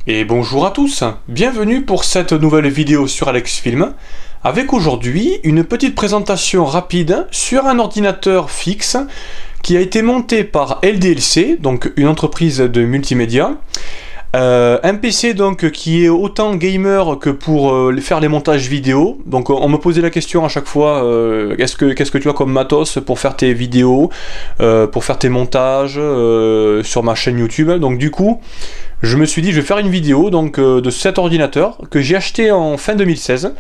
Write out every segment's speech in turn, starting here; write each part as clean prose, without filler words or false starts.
Et bonjour à tous, bienvenue pour cette nouvelle vidéo sur AlexFilm, avec aujourd'hui une petite présentation rapide sur un ordinateur fixe qui a été monté par LDLC, donc une entreprise de multimédia. Un PC donc qui est autant gamer que pour faire les montages vidéo. Donc on me posait la question à chaque fois, qu'est-ce que tu as comme matos pour faire tes vidéos, pour faire tes montages sur ma chaîne YouTube. Donc du coup, je me suis dit je vais faire une vidéo donc de cet ordinateur que j'ai acheté en fin 2016.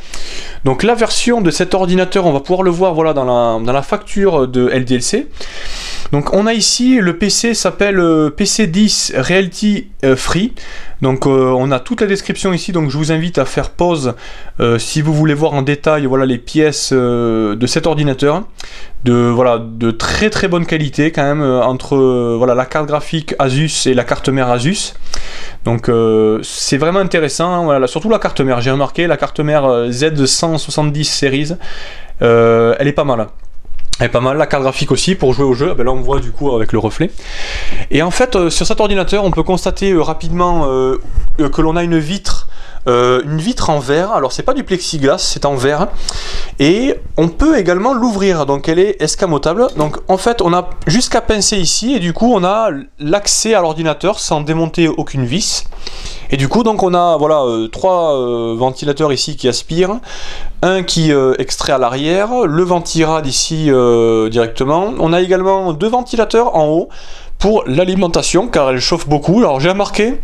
Donc la version de cet ordinateur, on va pouvoir le voir voilà dans la facture de LDLC. Donc on a ici le PC s'appelle PC10 Reality Free. Donc on a toute la description ici, donc je vous invite à faire pause si vous voulez voir en détail voilà les pièces de cet ordinateur de très très bonne qualité quand même entre voilà la carte graphique Asus et la carte mère Asus. Donc c'est vraiment intéressant, hein, voilà, surtout la carte mère, j'ai remarqué la carte mère Z170 Series, elle est pas mal. Elle est pas mal, la carte graphique aussi pour jouer au jeu, ben là on voit du coup avec le reflet. Et en fait sur cet ordinateur on peut constater rapidement que l'on a une vitre en verre. Alors c'est pas du plexiglas, c'est en verre. Et on peut également l'ouvrir, donc elle est escamotable. Donc en fait on a jusqu'à pincer ici et du coup on a l'accès à l'ordinateur sans démonter aucune vis. Et du coup donc on a voilà trois ventilateurs ici qui aspirent, un qui extrait à l'arrière, le ventirad ici directement. On a également deux ventilateurs en haut pour l'alimentation car elle chauffe beaucoup. Alors j'ai remarqué,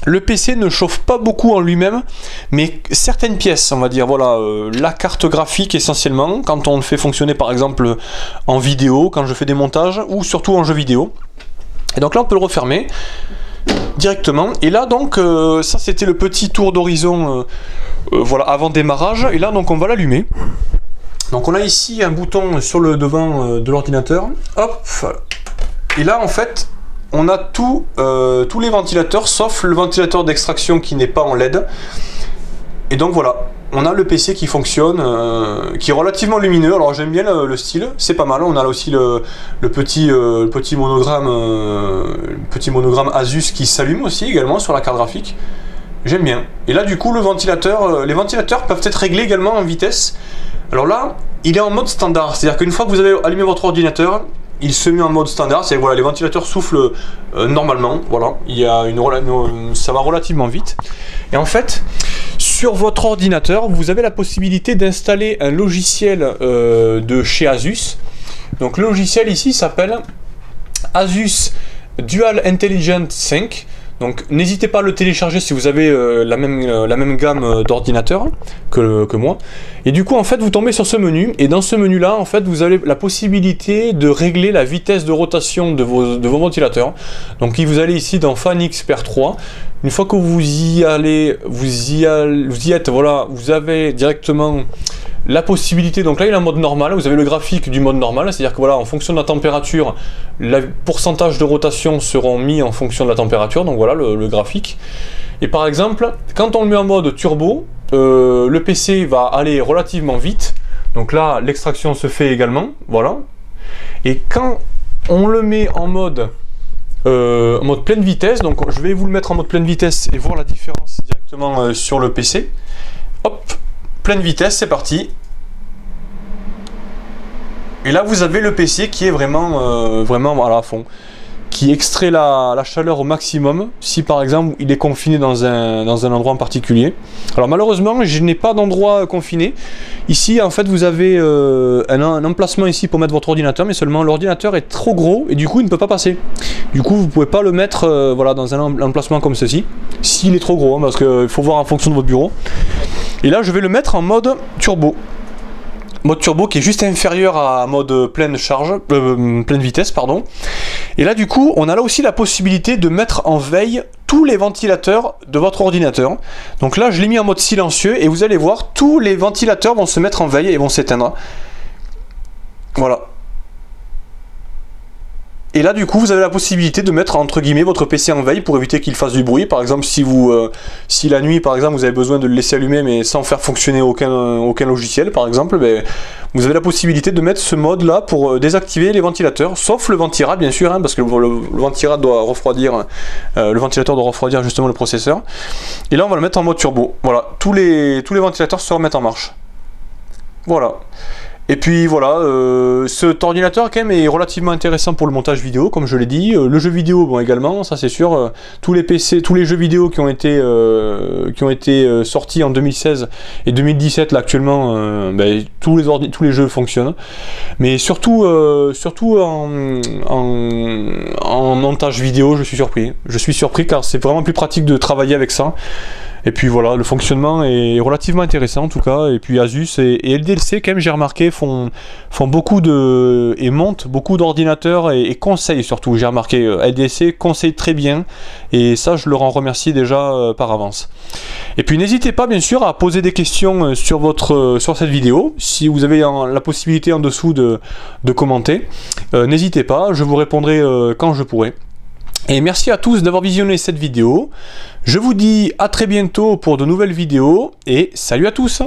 le PC ne chauffe pas beaucoup en lui-même, mais certaines pièces, on va dire, voilà, la carte graphique essentiellement, quand on le fait fonctionner par exemple en vidéo, quand je fais des montages, ou surtout en jeu vidéo. Et donc là on peut le refermer directement, et là donc, ça c'était le petit tour d'horizon voilà, avant démarrage, et là donc on va l'allumer. Donc on a ici un bouton sur le devant de l'ordinateur, hop, et là en fait, on a tous les ventilateurs sauf le ventilateur d'extraction qui n'est pas en LED. Et donc voilà, on a le PC qui fonctionne, qui est relativement lumineux. Alors j'aime bien le style, c'est pas mal. On a là aussi le petit monogramme Asus qui s'allume aussi également sur la carte graphique. J'aime bien. Et là du coup le ventilateur, les ventilateurs peuvent être réglés également en vitesse. Alors là, il est en mode standard, c'est-à-dire qu'une fois que vous avez allumé votre ordinateur, il se met en mode standard, c'est voilà, les ventilateurs soufflent normalement, voilà, il y a ça va relativement vite. Et en fait, sur votre ordinateur, vous avez la possibilité d'installer un logiciel de chez Asus. Donc le logiciel ici s'appelle Asus Dual Intelligent Sync. Donc n'hésitez pas à le télécharger si vous avez la même gamme d'ordinateurs que moi. Et du coup en fait vous tombez sur ce menu, et dans ce menu là en fait vous avez la possibilité de régler la vitesse de rotation de vos ventilateurs. Donc vous allez ici dans Fan Expert 3. Une fois que vous y êtes, voilà, vous avez directement la possibilité, donc là il est en mode normal, vous avez le graphique du mode normal, c'est à dire que voilà, en fonction de la température, le pourcentage de rotation seront mis en fonction de la température, donc voilà le graphique. Et par exemple, quand on le met en mode turbo, le PC va aller relativement vite, donc là l'extraction se fait également, voilà. Et quand on le met en mode pleine vitesse, donc je vais vous le mettre en mode pleine vitesse et voir la différence directement sur le PC. Hop, pleine vitesse, c'est parti. Et là vous avez le PC qui est vraiment voilà, à fond, qui extrait la chaleur au maximum si par exemple il est confiné dans un endroit en particulier. Alors malheureusement je n'ai pas d'endroit confiné. Ici en fait vous avez un emplacement ici pour mettre votre ordinateur, mais seulement l'ordinateur est trop gros et du coup il ne peut pas passer. Du coup vous ne pouvez pas le mettre voilà, dans un emplacement comme ceci, s'il est trop gros, hein, parce qu'il faut voir en fonction de votre bureau. Et là je vais le mettre en mode turbo. Mode turbo qui est juste inférieur à mode pleine charge, pleine vitesse pardon. Et là du coup on a là aussi la possibilité de mettre en veille tous les ventilateurs de votre ordinateur. Donc là je l'ai mis en mode silencieux et vous allez voir tous les ventilateurs vont se mettre en veille et vont s'éteindre. Voilà. Et là du coup vous avez la possibilité de mettre entre guillemets votre PC en veille pour éviter qu'il fasse du bruit. Par exemple si la nuit par exemple vous avez besoin de le laisser allumer mais sans faire fonctionner aucun logiciel par exemple, ben, vous avez la possibilité de mettre ce mode là pour désactiver les ventilateurs, sauf le ventirad bien sûr, hein, parce que le ventirad doit refroidir, le ventilateur doit refroidir justement le processeur. Et là on va le mettre en mode turbo. Voilà, tous les ventilateurs se remettent en marche. Voilà. Et puis voilà, cet ordinateur quand même est relativement intéressant pour le montage vidéo, comme je l'ai dit. Le jeu vidéo, bon également, ça c'est sûr. Tous les PC, tous les jeux vidéo qui ont été sortis en 2016 et 2017, là actuellement, ben, tous les jeux fonctionnent. Mais surtout en montage vidéo, je suis surpris. Je suis surpris car c'est vraiment plus pratique de travailler avec ça. Et puis voilà, le fonctionnement est relativement intéressant en tout cas. Et puis Asus et LDLC, quand même, j'ai remarqué, font beaucoup et montent beaucoup d'ordinateurs et conseillent surtout. J'ai remarqué, LDLC conseille très bien. Et ça, je leur en remercie déjà par avance. Et puis n'hésitez pas, bien sûr, à poser des questions sur cette vidéo. Si vous avez la possibilité en dessous de commenter, n'hésitez pas, je vous répondrai quand je pourrai. Et merci à tous d'avoir visionné cette vidéo. Je vous dis à très bientôt pour de nouvelles vidéos et salut à tous!